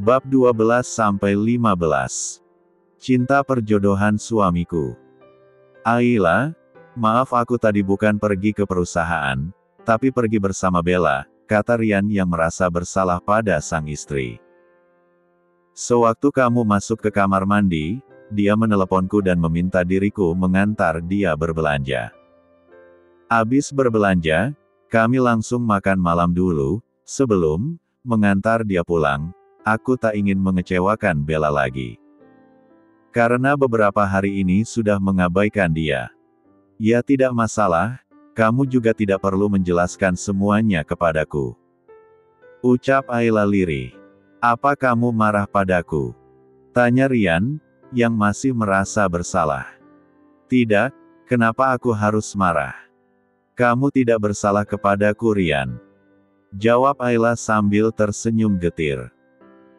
Bab 12-15. Cinta perjodohan suamiku. Ayla, maaf aku tadi bukan pergi ke perusahaan, tapi pergi bersama Bella, kata Ryan yang merasa bersalah pada sang istri. Sewaktu kamu masuk ke kamar mandi, dia meneleponku dan meminta diriku mengantar dia berbelanja. Abis berbelanja, kami langsung makan malam dulu, sebelum mengantar dia pulang. Aku tak ingin mengecewakan Bella lagi. Karena beberapa hari ini sudah mengabaikan dia. Ya tidak masalah, kamu juga tidak perlu menjelaskan semuanya kepadaku. Ucap Ayla lirih. Apa kamu marah padaku? Tanya Ryan, yang masih merasa bersalah. Tidak, kenapa aku harus marah? Kamu tidak bersalah kepadaku Ryan. Jawab Ayla sambil tersenyum getir.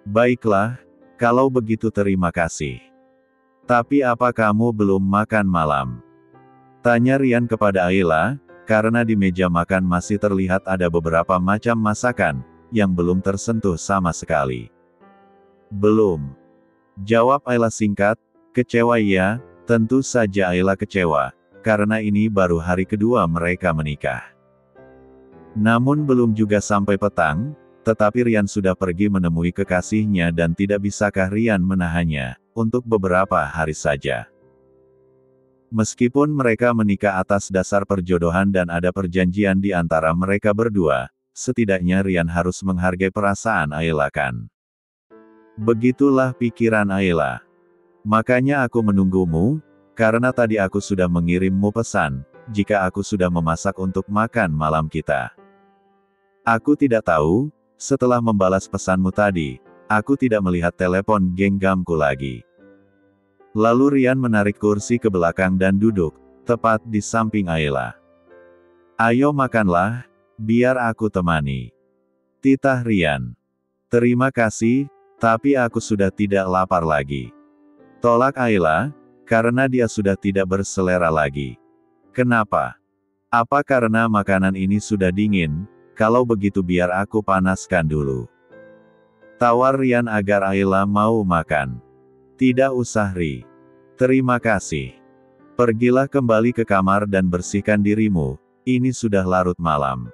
Baiklah, kalau begitu terima kasih. Tapi apa kamu belum makan malam? Tanya Ryan kepada Ayla, karena di meja makan masih terlihat ada beberapa macam masakan, yang belum tersentuh sama sekali. Belum. Jawab Ayla singkat, kecewa ya, tentu saja Ayla kecewa, karena ini baru hari kedua mereka menikah. Namun belum juga sampai petang, tetapi Ryan sudah pergi menemui kekasihnya dan tidak bisakah Ryan menahannya, untuk beberapa hari saja. Meskipun mereka menikah atas dasar perjodohan dan ada perjanjian di antara mereka berdua, setidaknya Ryan harus menghargai perasaan Ayla kan. Begitulah pikiran Ayla. Makanya aku menunggumu, karena tadi aku sudah mengirimmu pesan, jika aku sudah memasak untuk makan malam kita. Aku tidak tahu. Setelah membalas pesanmu tadi, aku tidak melihat telepon genggamku lagi. Lalu Ryan menarik kursi ke belakang dan duduk, tepat di samping Ayla. Ayo makanlah, biar aku temani. Titah Ryan. Terima kasih, tapi aku sudah tidak lapar lagi. Tolak Ayla, karena dia sudah tidak berselera lagi. Kenapa? Apa karena makanan ini sudah dingin? Kalau begitu biar aku panaskan dulu. Tawar Ryan agar Ayla mau makan. Tidak usah Ri. Terima kasih. Pergilah kembali ke kamar dan bersihkan dirimu, ini sudah larut malam.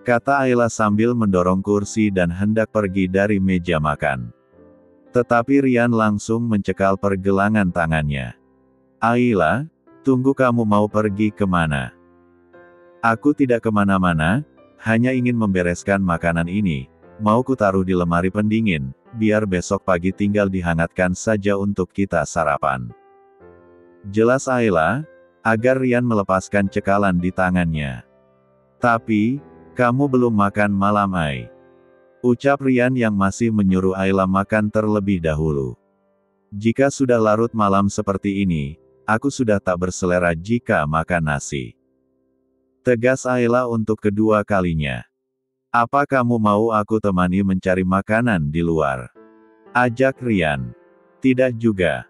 Kata Ayla sambil mendorong kursi dan hendak pergi dari meja makan. Tetapi Ryan langsung mencekal pergelangan tangannya. Ayla, tunggu kamu mau pergi kemana? Aku tidak kemana-mana. Hanya ingin membereskan makanan ini, mau ku taruh di lemari pendingin, biar besok pagi tinggal dihangatkan saja untuk kita sarapan. Jelas Ayla, agar Ryan melepaskan cekalan di tangannya. Tapi, kamu belum makan malam Ay. Ucap Ryan yang masih menyuruh Ayla makan terlebih dahulu. Jika sudah larut malam seperti ini, aku sudah tak berselera jika makan nasi. Tegas Ayla untuk kedua kalinya. Apa kamu mau aku temani mencari makanan di luar? Ajak Ryan. Tidak juga.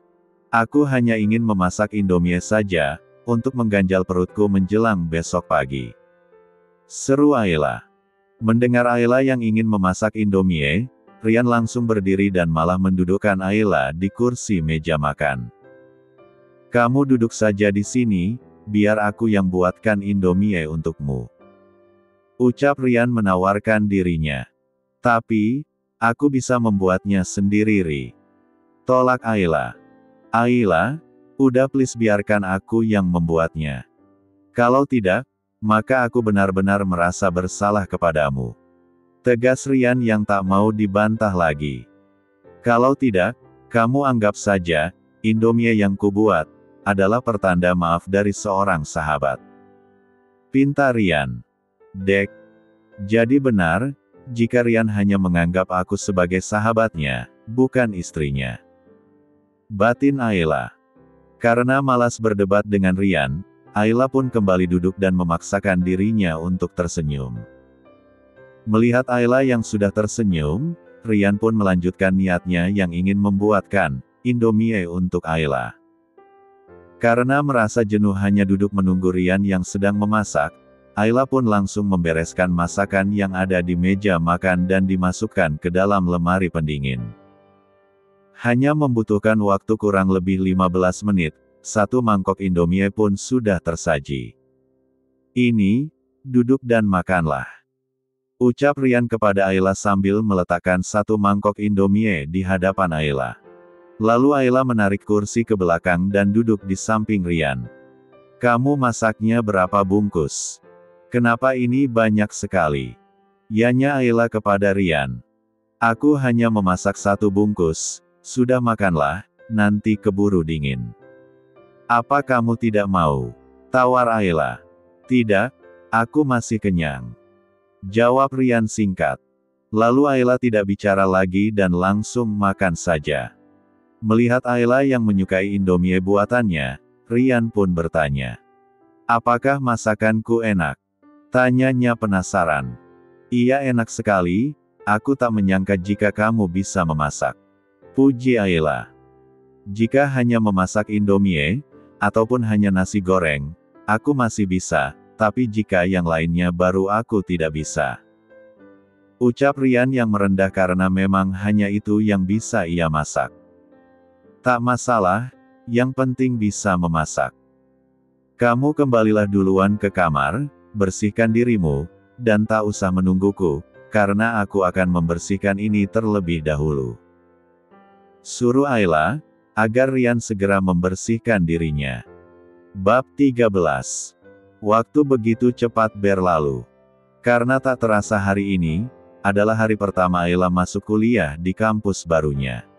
Aku hanya ingin memasak Indomie saja, untuk mengganjal perutku menjelang besok pagi. Seru Ayla. Mendengar Ayla yang ingin memasak Indomie, Ryan langsung berdiri dan malah mendudukkan Ayla di kursi meja makan. Kamu duduk saja di sini, biar aku yang buatkan Indomie untukmu. Ucap Ryan menawarkan dirinya. Tapi, aku bisa membuatnya sendiri Ri. Tolak Ayla. Ayla, udah please biarkan aku yang membuatnya. Kalau tidak, maka aku benar-benar merasa bersalah kepadamu. Tegas Ryan yang tak mau dibantah lagi. Kalau tidak, kamu anggap saja, Indomie yang kubuat, adalah pertanda maaf dari seorang sahabat. Pinta Ryan. Dek. Jadi benar, jika Ryan hanya menganggap aku sebagai sahabatnya, bukan istrinya. Batin Ayla. Karena malas berdebat dengan Ryan, Ayla pun kembali duduk dan memaksakan dirinya untuk tersenyum. Melihat Ayla yang sudah tersenyum, Ryan pun melanjutkan niatnya yang ingin membuatkan Indomie untuk Ayla. Karena merasa jenuh hanya duduk menunggu Ryan yang sedang memasak, Ayla pun langsung membereskan masakan yang ada di meja makan dan dimasukkan ke dalam lemari pendingin. Hanya membutuhkan waktu kurang lebih 15 menit, satu mangkok Indomie pun sudah tersaji. "Ini, duduk dan makanlah," ucap Rian kepada Ayla sambil meletakkan satu mangkok Indomie di hadapan Ayla. Lalu Ayla menarik kursi ke belakang dan duduk di samping Rian. "Kamu masaknya berapa bungkus? Kenapa ini banyak sekali?" Yanya Ayla kepada Rian. "Aku hanya memasak satu bungkus, sudah makanlah, nanti keburu dingin." "Apa kamu tidak mau?" tawar Ayla. "Tidak, aku masih kenyang," jawab Rian singkat. Lalu Ayla tidak bicara lagi dan langsung makan saja. Melihat Ayla yang menyukai Indomie buatannya, Rian pun bertanya, "Apakah masakanku enak?" tanyanya penasaran. "Iya, enak sekali, aku tak menyangka jika kamu bisa memasak," puji Ayla. "Jika hanya memasak Indomie, ataupun hanya nasi goreng, aku masih bisa, tapi jika yang lainnya baru aku tidak bisa," ucap Rian yang merendah karena memang hanya itu yang bisa ia masak. "Tak masalah, yang penting bisa memasak. Kamu kembalilah duluan ke kamar, bersihkan dirimu, dan tak usah menungguku, karena aku akan membersihkan ini terlebih dahulu," suruh Ayla, agar Rian segera membersihkan dirinya. Bab 13. Waktu begitu cepat berlalu. Karena tak terasa hari ini adalah hari pertama Ayla masuk kuliah di kampus barunya.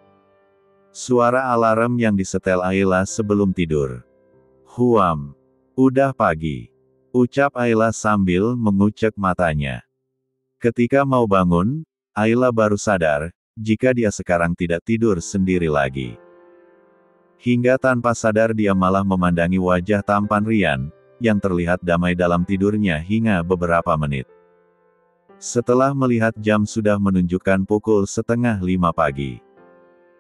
Suara alarm yang disetel Ayla sebelum tidur. "Huam, udah pagi," ucap Ayla sambil mengucek matanya. Ketika mau bangun, Ayla baru sadar, jika dia sekarang tidak tidur sendiri lagi. Hingga tanpa sadar dia malah memandangi wajah tampan Rian, yang terlihat damai dalam tidurnya hingga beberapa menit. Setelah melihat jam sudah menunjukkan pukul 4:30 pagi.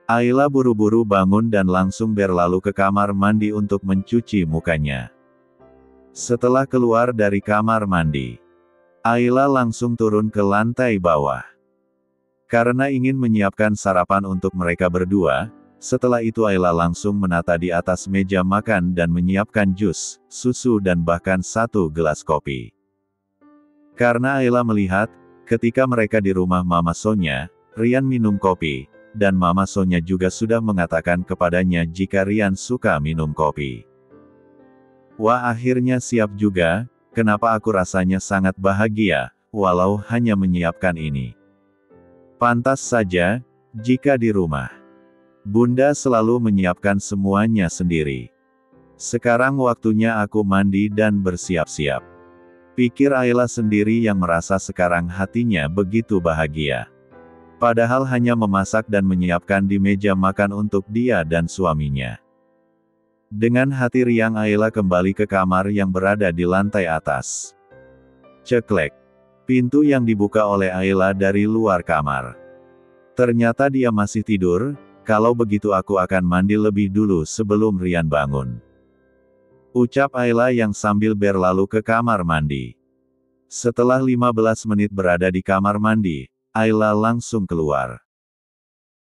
Ayla buru-buru bangun dan langsung berlalu ke kamar mandi untuk mencuci mukanya. Setelah keluar dari kamar mandi, Ayla langsung turun ke lantai bawah. Karena ingin menyiapkan sarapan untuk mereka berdua, setelah itu Ayla langsung menata di atas meja makan dan menyiapkan jus, susu dan bahkan satu gelas kopi. Karena Ayla melihat, ketika mereka di rumah Mama Sonya, Rian minum kopi, dan Mama Sonya juga sudah mengatakan kepadanya jika Rian suka minum kopi. "Wah, akhirnya siap juga, kenapa aku rasanya sangat bahagia, walau hanya menyiapkan ini. Pantas saja, jika di rumah Bunda selalu menyiapkan semuanya sendiri. Sekarang waktunya aku mandi dan bersiap-siap," pikir Ayla sendiri yang merasa sekarang hatinya begitu bahagia. Padahal hanya memasak dan menyiapkan di meja makan untuk dia dan suaminya. Dengan hati riang Ayla kembali ke kamar yang berada di lantai atas. Ceklek. Pintu yang dibuka oleh Ayla dari luar kamar. "Ternyata dia masih tidur, kalau begitu aku akan mandi lebih dulu sebelum Rian bangun," ucap Ayla yang sambil berlalu ke kamar mandi. Setelah 15 menit berada di kamar mandi, Ayla langsung keluar.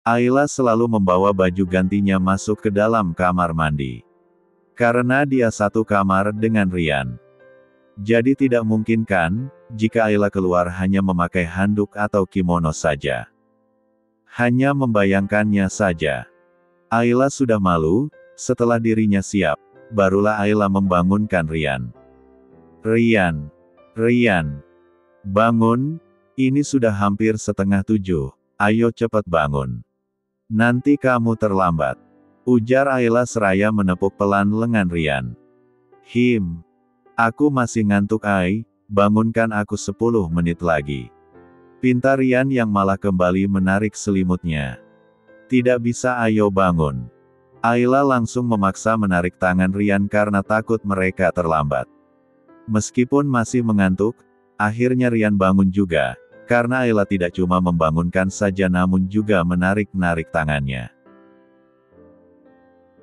Ayla selalu membawa baju gantinya masuk ke dalam kamar mandi. Karena dia satu kamar dengan Rian. Jadi tidak mungkin kan, jika Ayla keluar hanya memakai handuk atau kimono saja. Hanya membayangkannya saja. Ayla sudah malu, setelah dirinya siap, barulah Ayla membangunkan Rian. "Rian. Rian. Bangun, ini sudah hampir 6:30, ayo cepat bangun. Nanti kamu terlambat," ujar Ayla seraya menepuk pelan lengan Rian. Aku masih ngantuk bangunkan aku 10 menit lagi," pinta Rian yang malah kembali menarik selimutnya. "Tidak bisa, ayo bangun." Ayla langsung memaksa menarik tangan Rian karena takut mereka terlambat. Meskipun masih mengantuk, akhirnya Rian bangun juga, karena Ayla tidak cuma membangunkan saja namun juga menarik-narik tangannya.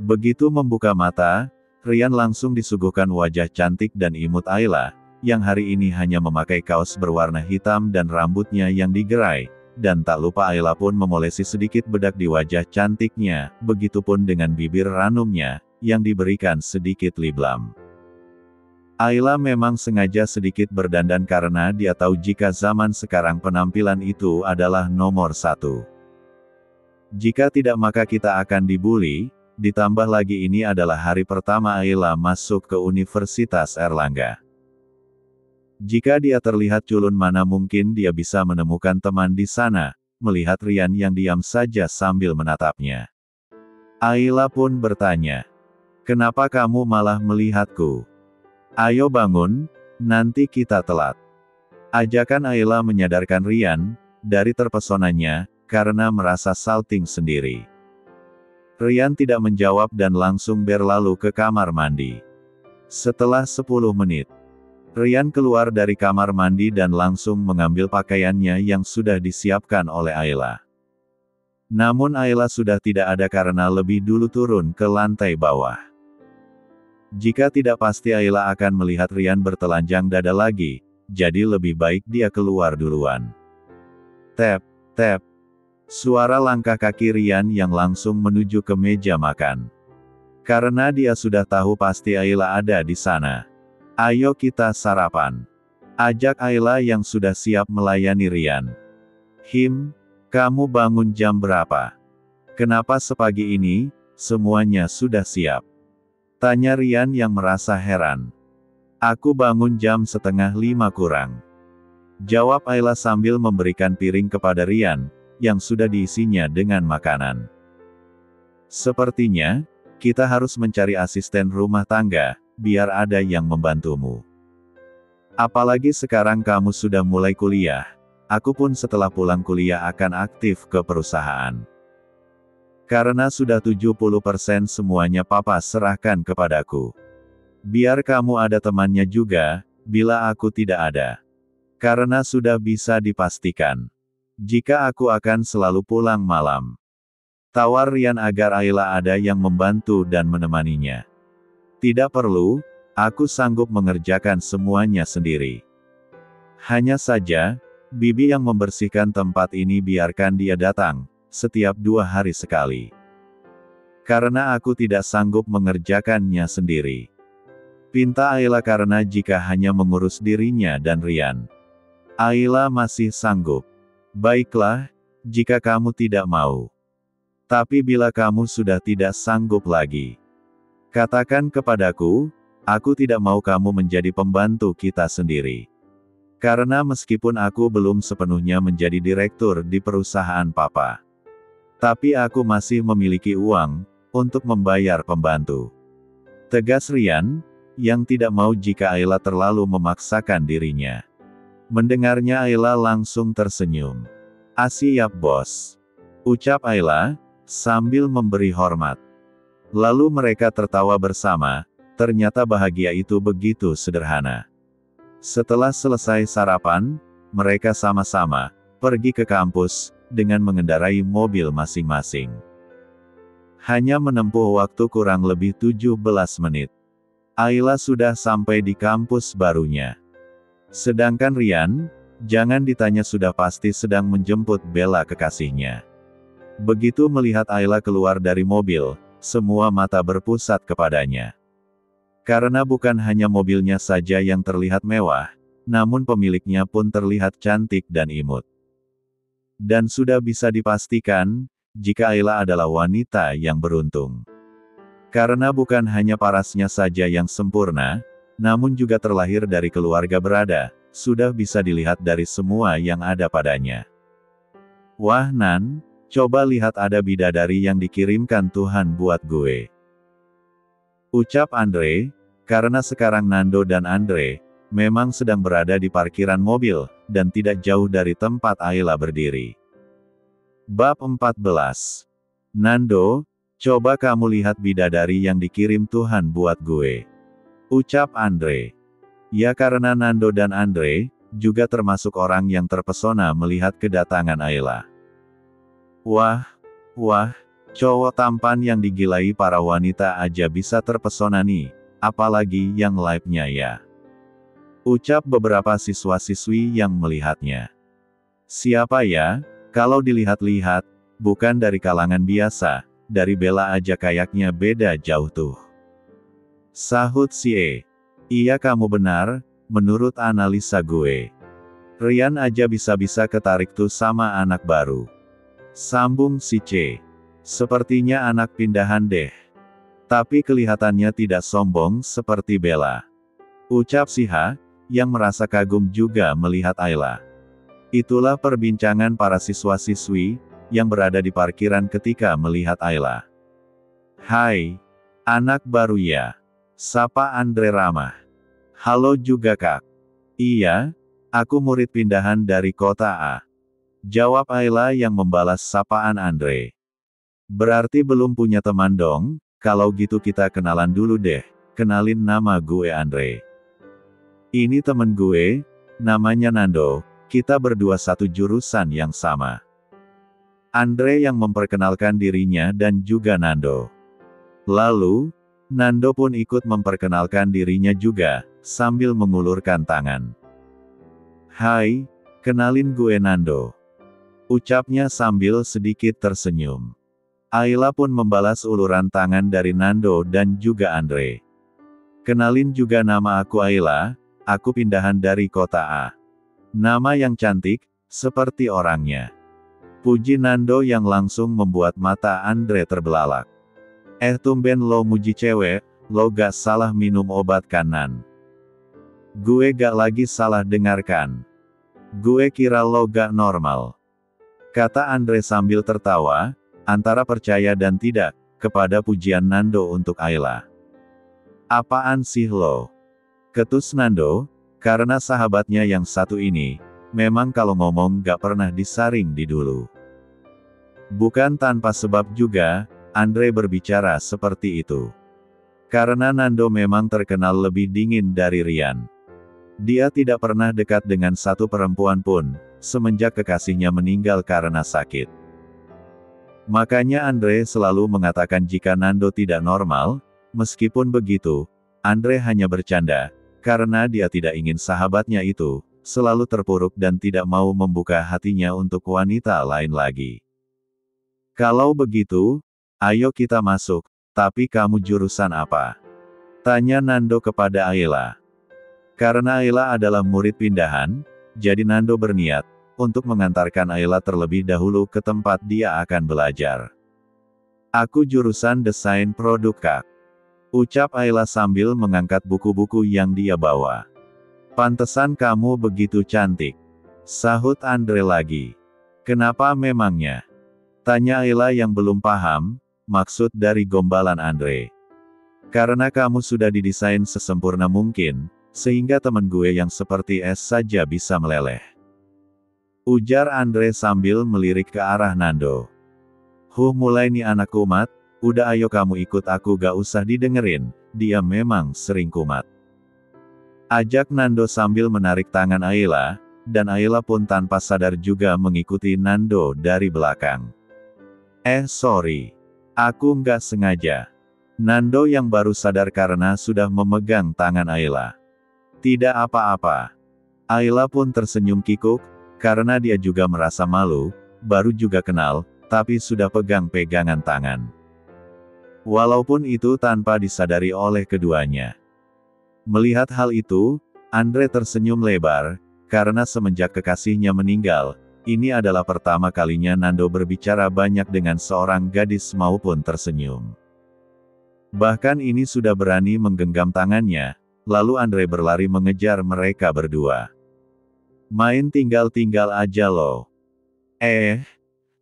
Begitu membuka mata, Rian langsung disuguhkan wajah cantik dan imut Ayla, yang hari ini hanya memakai kaos berwarna hitam dan rambutnya yang digerai, dan tak lupa Ayla pun memolesi sedikit bedak di wajah cantiknya, begitupun dengan bibir ranumnya, yang diberikan sedikit lip balm. Ayla memang sengaja sedikit berdandan karena dia tahu jika zaman sekarang penampilan itu adalah nomor satu. Jika tidak maka kita akan dibully, ditambah lagi ini adalah hari pertama Ayla masuk ke Universitas Erlangga. Jika dia terlihat culun mana mungkin dia bisa menemukan teman di sana, melihat Rian yang diam saja sambil menatapnya. Ayla pun bertanya, "Kenapa kamu malah melihatku? Ayo bangun, nanti kita telat." Ajakan Ayla menyadarkan Rian, dari terpesonanya, karena merasa salting sendiri. Rian tidak menjawab dan langsung berlalu ke kamar mandi. Setelah 10 menit, Rian keluar dari kamar mandi dan langsung mengambil pakaiannya yang sudah disiapkan oleh Ayla. Namun Ayla sudah tidak ada karena lebih dulu turun ke lantai bawah. Jika tidak pasti Ayla akan melihat Rian bertelanjang dada lagi, jadi lebih baik dia keluar duluan. Tap, tap. Suara langkah kaki Rian yang langsung menuju ke meja makan. Karena dia sudah tahu pasti Ayla ada di sana. "Ayo kita sarapan," ajak Ayla yang sudah siap melayani Rian. Kamu bangun jam berapa? Kenapa sepagi ini, semuanya sudah siap?" tanya Rian yang merasa heran. "Aku bangun jam 4:30 kurang," jawab Ayla sambil memberikan piring kepada Rian, yang sudah diisinya dengan makanan. "Sepertinya, kita harus mencari asisten rumah tangga, biar ada yang membantumu. Apalagi sekarang kamu sudah mulai kuliah, aku pun setelah pulang kuliah akan aktif ke perusahaan. Karena sudah 70% semuanya papa serahkan kepadaku. Biar kamu ada temannya juga, bila aku tidak ada. Karena sudah bisa dipastikan, jika aku akan selalu pulang malam." Tawar Rian agar Ayla ada yang membantu dan menemaninya. "Tidak perlu, aku sanggup mengerjakan semuanya sendiri. Hanya saja, bibi yang membersihkan tempat ini biarkan dia datang, setiap 2 hari sekali. Karena aku tidak sanggup mengerjakannya sendiri," pinta Ayla karena jika hanya mengurus dirinya dan Rian, Ayla masih sanggup. "Baiklah, jika kamu tidak mau. Tapi bila kamu sudah tidak sanggup lagi, katakan kepadaku, aku tidak mau kamu menjadi pembantu kita sendiri. Karena meskipun aku belum sepenuhnya menjadi direktur di perusahaan papa, tapi aku masih memiliki uang untuk membayar pembantu," tegas Rian, yang tidak mau jika Ayla terlalu memaksakan dirinya. Mendengarnya Ayla langsung tersenyum. "Siap bos," ucap Ayla, sambil memberi hormat. Lalu mereka tertawa bersama, ternyata bahagia itu begitu sederhana. Setelah selesai sarapan, mereka sama-sama pergi ke kampus, dengan mengendarai mobil masing-masing. Hanya menempuh waktu kurang lebih 17 menit. Ayla sudah sampai di kampus barunya. Sedangkan Rian, jangan ditanya sudah pasti sedang menjemput Bella kekasihnya. Begitu melihat Ayla keluar dari mobil, semua mata berpusat kepadanya. Karena bukan hanya mobilnya saja yang terlihat mewah, namun pemiliknya pun terlihat cantik dan imut. Dan sudah bisa dipastikan, jika Ayla adalah wanita yang beruntung. Karena bukan hanya parasnya saja yang sempurna, namun juga terlahir dari keluarga berada, sudah bisa dilihat dari semua yang ada padanya. "Wah Nan, coba lihat ada bidadari yang dikirimkan Tuhan buat gue," ucap Andre, karena sekarang Nando dan Andre memang sedang berada di parkiran mobil, dan tidak jauh dari tempat Ayla berdiri. Bab 14. "Nando, coba kamu lihat bidadari yang dikirim Tuhan buat gue," ucap Andre. Ya karena Nando dan Andre juga termasuk orang yang terpesona melihat kedatangan Ayla. Wah, cowok tampan yang digilai para wanita aja bisa terpesona nih, apalagi yang live-nya ya. Ucap beberapa siswa-siswi yang melihatnya. Siapa ya? Kalau dilihat-lihat, bukan dari kalangan biasa, dari Bella aja kayaknya beda jauh tuh. Sahut si E. Iya kamu benar, menurut analisa gue. Rian aja bisa-bisa ketarik tuh sama anak baru. Sambung si C. Sepertinya anak pindahan deh. Tapi kelihatannya tidak sombong seperti Bella. Ucap si H, yang merasa kagum juga melihat Ayla. Itulah perbincangan para siswa-siswi, yang berada di parkiran ketika melihat Ayla. Hai, anak baru ya? Sapa Andre ramah. Halo juga kak. Iya, aku murid pindahan dari kota A. Jawab Ayla yang membalas sapaan Andre. Berarti belum punya teman dong, kalau gitu kita kenalan dulu deh, kenalin nama gue Andre. Ini temen gue, namanya Nando, kita berdua satu jurusan yang sama. Andre yang memperkenalkan dirinya dan juga Nando. Lalu, Nando pun ikut memperkenalkan dirinya juga, sambil mengulurkan tangan. Hai, kenalin gue Nando. Ucapnya sambil sedikit tersenyum. Ayla pun membalas uluran tangan dari Nando dan juga Andre. Kenalin juga nama aku Ayla. Aku pindahan dari kota A. Nama yang cantik, seperti orangnya. Puji Nando yang langsung membuat mata Andre terbelalak. Tumben lo muji cewek, lo gak salah minum obat kanan. Gue gak lagi salah dengarkan. Gue kira lo gak normal. Kata Andre sambil tertawa, antara percaya dan tidak, kepada pujian Nando untuk Ayla. Apaan sih lo? Ketus Nando, karena sahabatnya yang satu ini, memang kalau ngomong gak pernah disaring di dulu. Bukan tanpa sebab juga, Andre berbicara seperti itu. Karena Nando memang terkenal lebih dingin dari Rian. Dia tidak pernah dekat dengan satu perempuan pun, semenjak kekasihnya meninggal karena sakit. Makanya Andre selalu mengatakan jika Nando tidak normal, meskipun begitu, Andre hanya bercanda, karena dia tidak ingin sahabatnya itu, selalu terpuruk dan tidak mau membuka hatinya untuk wanita lain lagi. Kalau begitu, ayo kita masuk, tapi kamu jurusan apa? Tanya Nando kepada Ayla. Karena Ayla adalah murid pindahan, jadi Nando berniat, untuk mengantarkan Ayla terlebih dahulu ke tempat dia akan belajar. Aku jurusan desain produk kak. Ucap Ayla sambil mengangkat buku-buku yang dia bawa. Pantesan kamu begitu cantik. Sahut Andre lagi. Kenapa memangnya? Tanya Ayla yang belum paham, maksud dari gombalan Andre. Karena kamu sudah didesain sesempurna mungkin, sehingga temen gue yang seperti es saja bisa meleleh. Ujar Andre sambil melirik ke arah Nando. Mulai nih anak kumat. Udah ayo kamu ikut aku gak usah didengerin, dia memang sering kumat. Ajak Nando sambil menarik tangan Ayla, dan Ayla pun tanpa sadar juga mengikuti Nando dari belakang. Sorry. Aku nggak sengaja. Nando yang baru sadar karena sudah memegang tangan Ayla. Tidak apa-apa. Ayla pun tersenyum kikuk, karena dia juga merasa malu, baru juga kenal, tapi sudah pegang-pegangan tangan. Walaupun itu tanpa disadari oleh keduanya. Melihat hal itu, Andre tersenyum lebar, karena semenjak kekasihnya meninggal, ini adalah pertama kalinya Nando berbicara banyak dengan seorang gadis maupun tersenyum. Bahkan ini sudah berani menggenggam tangannya, lalu Andre berlari mengejar mereka berdua. Main tinggal-tinggal aja lo.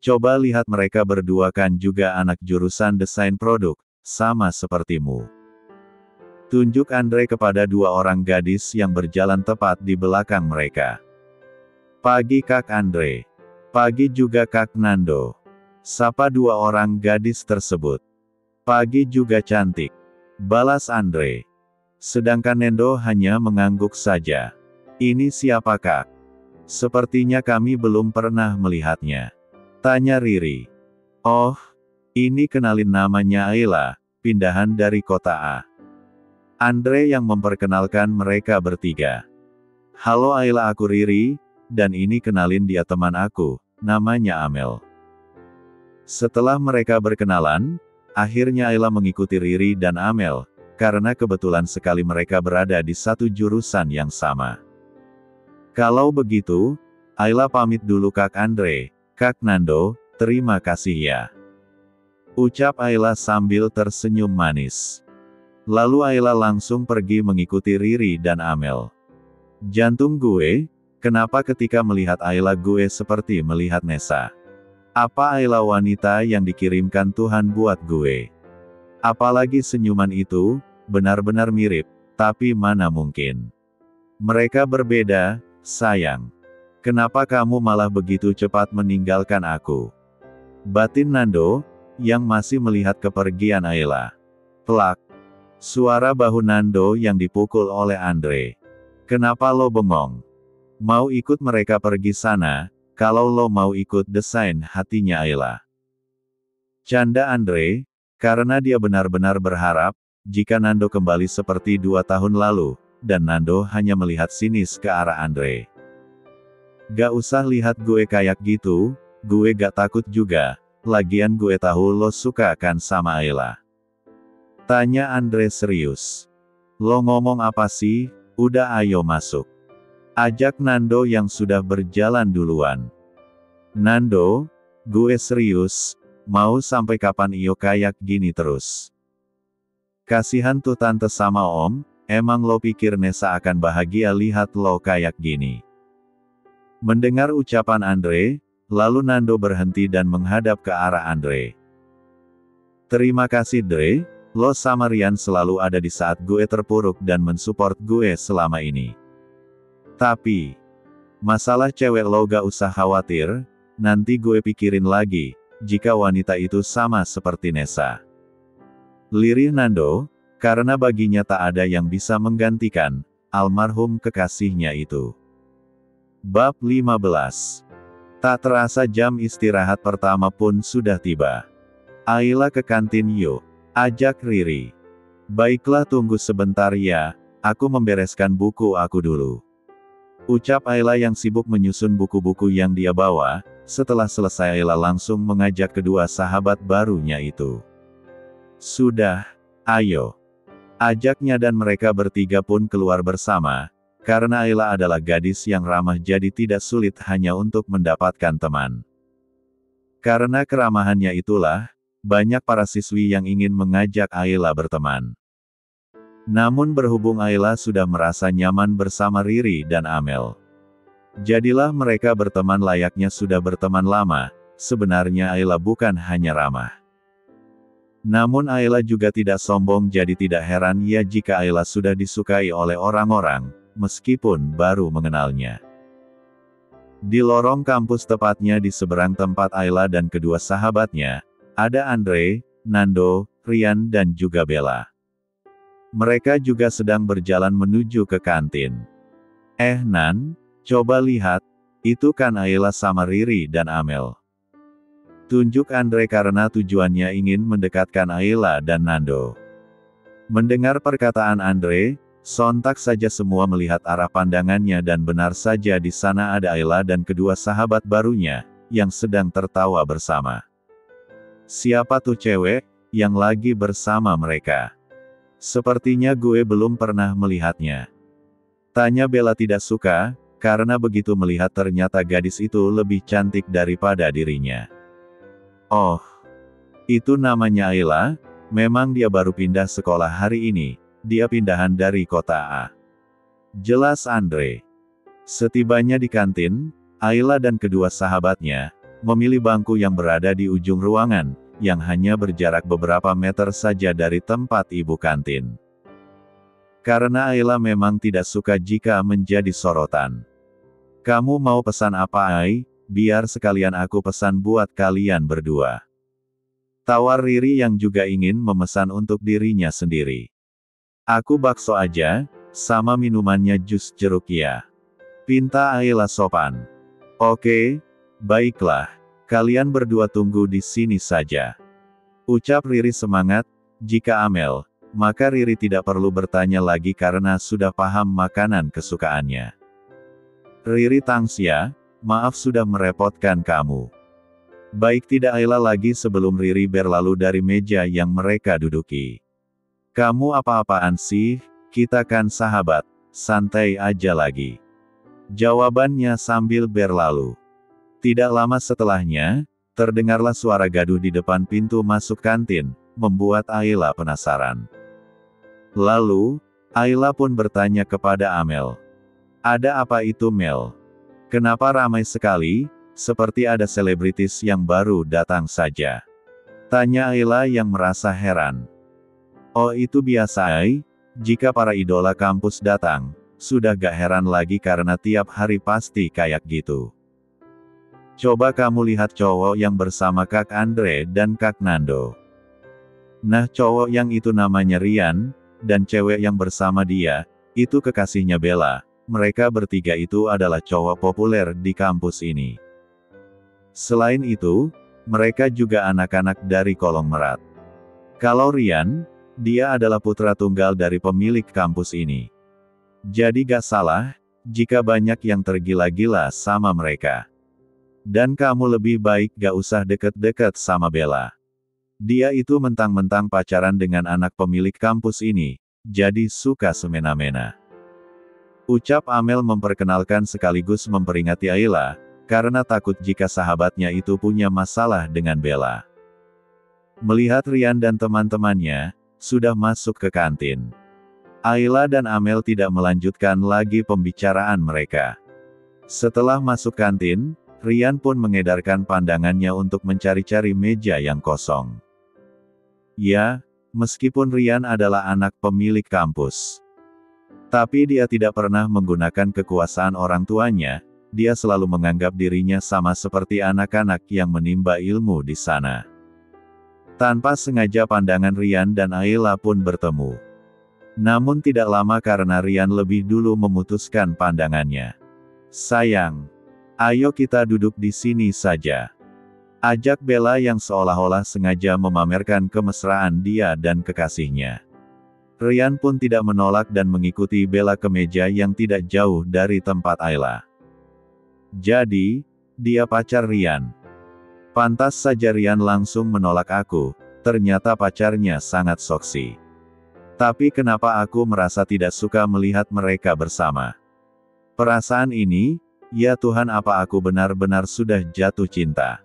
Coba lihat mereka berdua kan juga anak jurusan desain produk, sama sepertimu. Tunjuk Andre kepada dua orang gadis yang berjalan tepat di belakang mereka. Pagi Kak Andre. Pagi juga Kak Nando. Sapa dua orang gadis tersebut. Pagi juga cantik. Balas Andre. Sedangkan Nando hanya mengangguk saja. Ini siapa Kak? Sepertinya kami belum pernah melihatnya. Tanya Riri. Oh, ini kenalin namanya Ayla, pindahan dari kota A. Andre yang memperkenalkan mereka bertiga. Halo Ayla, aku Riri, dan ini kenalin dia teman aku, namanya Amel. Setelah mereka berkenalan, akhirnya Ayla mengikuti Riri dan Amel, karena kebetulan sekali mereka berada di satu jurusan yang sama. Kalau begitu, Ayla pamit dulu Kak Andre, Kak Nando, terima kasih ya. Ucap Ayla sambil tersenyum manis. Lalu Ayla langsung pergi mengikuti Riri dan Amel. Jantung gue, kenapa ketika melihat Ayla gue seperti melihat Nessa? Apa Ayla wanita yang dikirimkan Tuhan buat gue? Apalagi senyuman itu, benar-benar mirip, tapi mana mungkin. Mereka berbeda, sayang. Kenapa kamu malah begitu cepat meninggalkan aku? Batin Nando, yang masih melihat kepergian Ayla. Plak. Suara bahu Nando yang dipukul oleh Andre. Kenapa lo bengong? Mau ikut mereka pergi sana, kalau lo mau ikut, desain hatinya Ayla. Canda Andre, karena dia benar-benar berharap, jika Nando kembali seperti 2 tahun lalu, dan Nando hanya melihat sinis ke arah Andre. Gak usah lihat gue kayak gitu, gue gak takut juga, lagian gue tahu lo suka kan sama Ayla. Tanya Andre serius. Lo ngomong apa sih? Udah ayo masuk. Ajak Nando yang sudah berjalan duluan. Nando, gue serius, mau sampai kapan iyo kayak gini terus? Kasihan tuh tante sama om, emang lo pikir Nessa akan bahagia lihat lo kayak gini? Mendengar ucapan Andre, lalu Nando berhenti dan menghadap ke arah Andre. Terima kasih Dre, lo sama Rian selalu ada di saat gue terpuruk dan mensupport gue selama ini. Tapi, masalah cewek lo gak usah khawatir, nanti gue pikirin lagi, jika wanita itu sama seperti Nessa. Lirih Nando, karena baginya tak ada yang bisa menggantikan almarhum kekasihnya itu. Bab 15. Tak terasa jam istirahat pertama pun sudah tiba. Ayla ke kantin yuk. Ajak Riri. Baiklah, tunggu sebentar ya, aku membereskan buku aku dulu. Ucap Ayla yang sibuk menyusun buku-buku yang dia bawa. Setelah selesai Ayla langsung mengajak kedua sahabat barunya itu. Sudah, ayo. Ajaknya dan mereka bertiga pun keluar bersama, karena Ayla adalah gadis yang ramah jadi tidak sulit hanya untuk mendapatkan teman. Karena keramahannya itulah, banyak para siswi yang ingin mengajak Ayla berteman. Namun berhubung Ayla sudah merasa nyaman bersama Riri dan Amel, jadilah mereka berteman layaknya sudah berteman lama. Sebenarnya Ayla bukan hanya ramah. Namun Ayla juga tidak sombong, jadi tidak heran ya jika Ayla sudah disukai oleh orang-orang, meskipun baru mengenalnya. Di lorong kampus, tepatnya di seberang tempat Ayla dan kedua sahabatnya, ada Andre, Nando, Rian dan juga Bella. Mereka juga sedang berjalan menuju ke kantin. Nan, coba lihat, itu kan Ayla sama Riri dan Amel. Tunjuk Andre karena tujuannya ingin mendekatkan Ayla dan Nando. Mendengar perkataan Andre, sontak saja semua melihat arah pandangannya dan benar saja di sana ada Ayla dan kedua sahabat barunya, yang sedang tertawa bersama. Siapa tuh cewek yang lagi bersama mereka? Sepertinya gue belum pernah melihatnya. Tanya Bella tidak suka, karena begitu melihat ternyata gadis itu lebih cantik daripada dirinya. Oh, itu namanya Ayla, memang dia baru pindah sekolah hari ini, dia pindahan dari kota A. Jelas Andre. Setibanya di kantin, Ayla dan kedua sahabatnya memilih bangku yang berada di ujung ruangan, yang hanya berjarak beberapa meter saja dari tempat ibu kantin. Karena Ayla memang tidak suka jika menjadi sorotan. Kamu mau pesan apa Ay? Biar sekalian aku pesan buat kalian berdua. Tawar Riri yang juga ingin memesan untuk dirinya sendiri. Aku bakso aja, sama minumannya jus jeruk ya. Pinta Ayla sopan. Oke. Baiklah, kalian berdua tunggu di sini saja. Ucap Riri semangat. Jika Amel, maka Riri tidak perlu bertanya lagi karena sudah paham makanan kesukaannya. Riri Tangsya, maaf sudah merepotkan kamu. Baik, tidak Ayla lagi sebelum Riri berlalu dari meja yang mereka duduki. Kamu apa-apaan sih, kita kan sahabat, santai aja lagi. Jawabannya sambil berlalu. Tidak lama setelahnya, terdengarlah suara gaduh di depan pintu masuk kantin, membuat Ayla penasaran. Lalu, Ayla pun bertanya kepada Amel. Ada apa itu Mel? Kenapa ramai sekali, seperti ada selebritis yang baru datang saja? Tanya Ayla yang merasa heran. Oh itu biasa Ay, jika para idola kampus datang, sudah gak heran lagi karena tiap hari pasti kayak gitu. Coba kamu lihat cowok yang bersama Kak Andre dan Kak Nando. Nah cowok yang itu namanya Rian, dan cewek yang bersama dia, itu kekasihnya Bella. Mereka bertiga itu adalah cowok populer di kampus ini. Selain itu, mereka juga anak-anak dari Kolong Merat. Kalau Rian, dia adalah putra tunggal dari pemilik kampus ini. Jadi gak salah, jika banyak yang tergila-gila sama mereka. Dan kamu lebih baik gak usah deket-deket sama Bella. Dia itu mentang-mentang pacaran dengan anak pemilik kampus ini, jadi suka semena-mena. Ucap Amel memperkenalkan sekaligus memperingati Ayla, karena takut jika sahabatnya itu punya masalah dengan Bella. Melihat Rian dan teman-temannya, sudah masuk ke kantin. Ayla dan Amel tidak melanjutkan lagi pembicaraan mereka. Setelah masuk kantin, Rian pun mengedarkan pandangannya untuk mencari-cari meja yang kosong. Ya, meskipun Rian adalah anak pemilik kampus. Tapi dia tidak pernah menggunakan kekuasaan orang tuanya, dia selalu menganggap dirinya sama seperti anak-anak yang menimba ilmu di sana. Tanpa sengaja pandangan Rian dan Ayla pun bertemu. Namun tidak lama karena Rian lebih dulu memutuskan pandangannya. Sayang, ayo kita duduk di sini saja. Ajak Bella yang seolah-olah sengaja memamerkan kemesraan dia dan kekasihnya. Rian pun tidak menolak dan mengikuti Bella ke meja yang tidak jauh dari tempat Ayla. Jadi, dia pacar Rian. Pantas saja Rian langsung menolak aku, ternyata pacarnya sangat soksi. Tapi kenapa aku merasa tidak suka melihat mereka bersama? Perasaan ini, ya Tuhan apa aku benar-benar sudah jatuh cinta?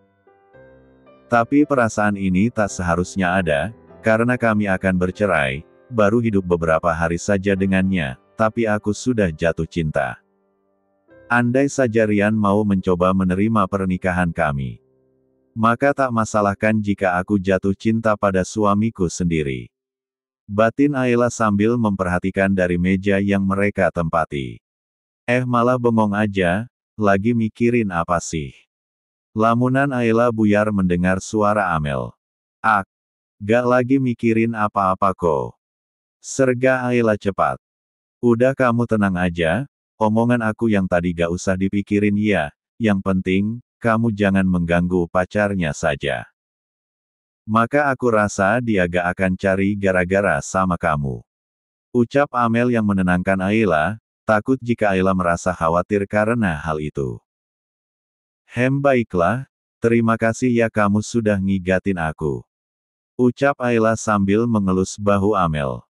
Tapi perasaan ini tak seharusnya ada, karena kami akan bercerai. Baru hidup beberapa hari saja dengannya, tapi aku sudah jatuh cinta. Andai saja Rian mau mencoba menerima pernikahan kami, maka tak masalahkan jika aku jatuh cinta pada suamiku sendiri. Batin Ayla sambil memperhatikan dari meja yang mereka tempati. Malah bengong aja, lagi mikirin apa sih? Lamunan Ayla buyar mendengar suara Amel. Gak lagi mikirin apa-apa kok. Serga Ayla cepat. Udah kamu tenang aja, omongan aku yang tadi gak usah dipikirin ya, yang penting, kamu jangan mengganggu pacarnya saja. Maka aku rasa dia gak akan cari gara-gara sama kamu. Ucap Amel yang menenangkan Ayla, takut jika Ayla merasa khawatir karena hal itu. Baiklah, terima kasih ya kamu sudah ngigatin aku. Ucap Ayla sambil mengelus bahu Amel.